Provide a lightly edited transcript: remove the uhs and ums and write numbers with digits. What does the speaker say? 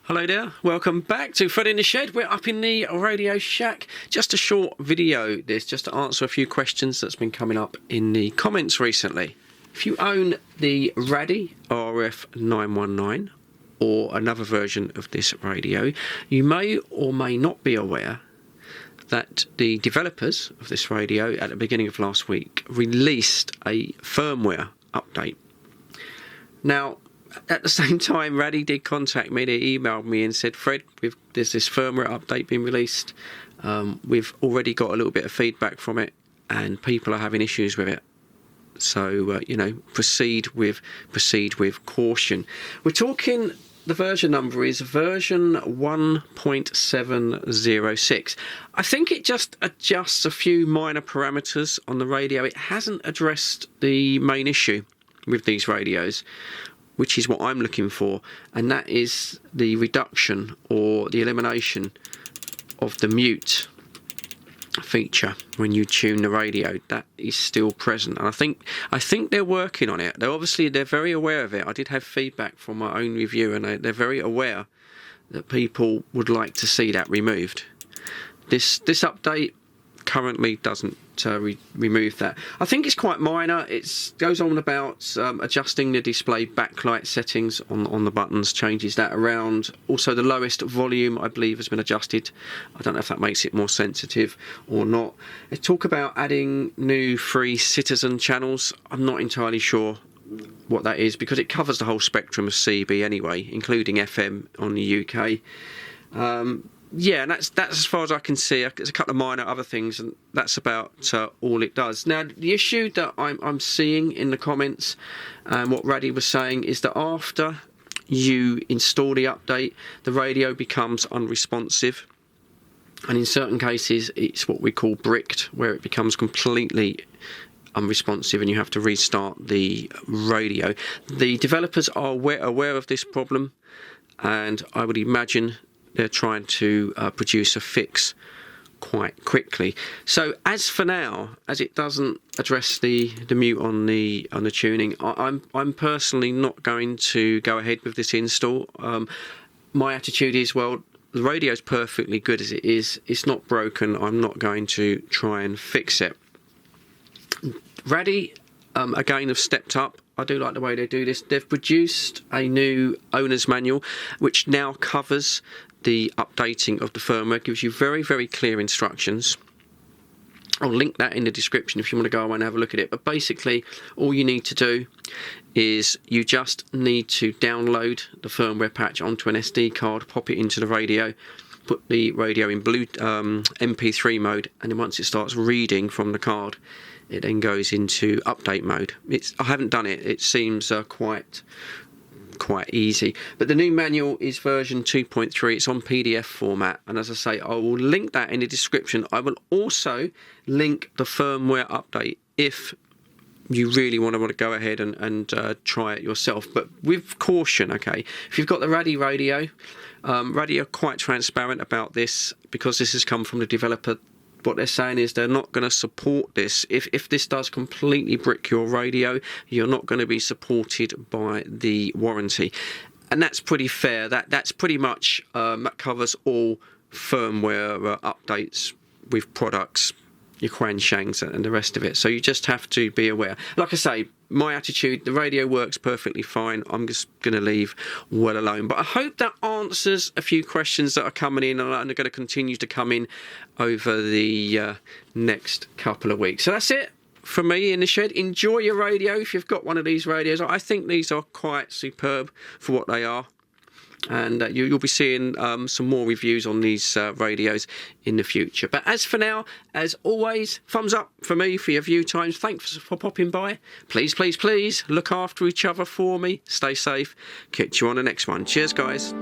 Hello there, welcome back to Fred in the Shed. We're up in the Radio Shack. Just a short video this, just to answer a few questions that's been coming up in the comments recently. If you own the Raddy RF-919 or another version of this radio, you may or may not be aware that the developers of this radio at the beginning of last week released a firmware update. Now, at the same time, Raddy did contact me. They emailed me and said, Fred, there's this firmware update being released. We've already got a little bit of feedback from it and people are having issues with it. So, proceed with caution. We're talking, the version number is version 1.706. I think it just adjusts a few minor parameters on the radio. It hasn't addressed the main issue with these radios, which is what I'm looking for, and that is the reduction or the elimination of the mute feature when you tune the radio. That is still present, and I think they're working on it. They're very aware of it. I did have feedback from my own review, and they're very aware that people would like to see that removed. This update currently doesn't remove that. I think it's quite minor. It goes on about adjusting the display backlight settings on the buttons, changes that around. Also, the lowest volume, I believe, has been adjusted. I don't know if that makes it more sensitive or not. They talk about adding new free citizen channels. I'm not entirely sure what that is, because it covers the whole spectrum of CB anyway, including FM on the UK. Yeah, and that's as far as I can see. There's a couple of minor other things, and that's about all it does. Now, the issue that I'm seeing in the comments, and what Raddy was saying, is that after you install the update, the radio becomes unresponsive, and in certain cases, it's what we call bricked, where it becomes completely unresponsive, and you have to restart the radio. The developers are aware of this problem, and I would imagine they're trying to produce a fix quite quickly. So as for now, as it doesn't address the mute on the tuning, I'm personally not going to go ahead with this install. My attitude is, well, the radio's perfectly good as it is. It's not broken. I'm not going to try and fix it. Raddy, again, have stepped up. I do like the way they do this. They've produced a new owner's manual, which now covers the updating of the firmware, gives you very, very clear instructions. I'll link that in the description if you want to go away and have a look at it. But basically, all you need to do is you just need to download the firmware patch onto an SD card, pop it into the radio, put the radio in blue MP3 mode, and then once it starts reading from the card, it then goes into update mode. I haven't done it. It seems quite easy. But the new manual is version 2.3. It's on PDF format, and as I say, I will link that in the description. I will also link the firmware update if you really want to go ahead and try it yourself, but with caution. Okay, if you've got the Raddy radio, Raddy are quite transparent about this, because this has come from the developer. What they're saying is they're not going to support this. If this does completely brick your radio, you're not going to be supported by the warranty, and that's pretty fair. That's pretty much that covers all firmware updates with products, your Quanshangs and the rest of it. So you just have to be aware. Like I say, my attitude, the radio works perfectly fine. I'm just going to leave well alone. But I hope that answers a few questions that are coming in and are going to continue to come in over the next couple of weeks. So that's it from me in the shed. Enjoy your radio if you've got one of these radios. I think these are quite superb for what they are. And you'll be seeing some more reviews on these radios in the future. But as for now, as always, thumbs up for me for your view times. Thanks for popping by. Please, please, please look after each other for me. Stay safe. Catch you on the next one. Cheers, guys.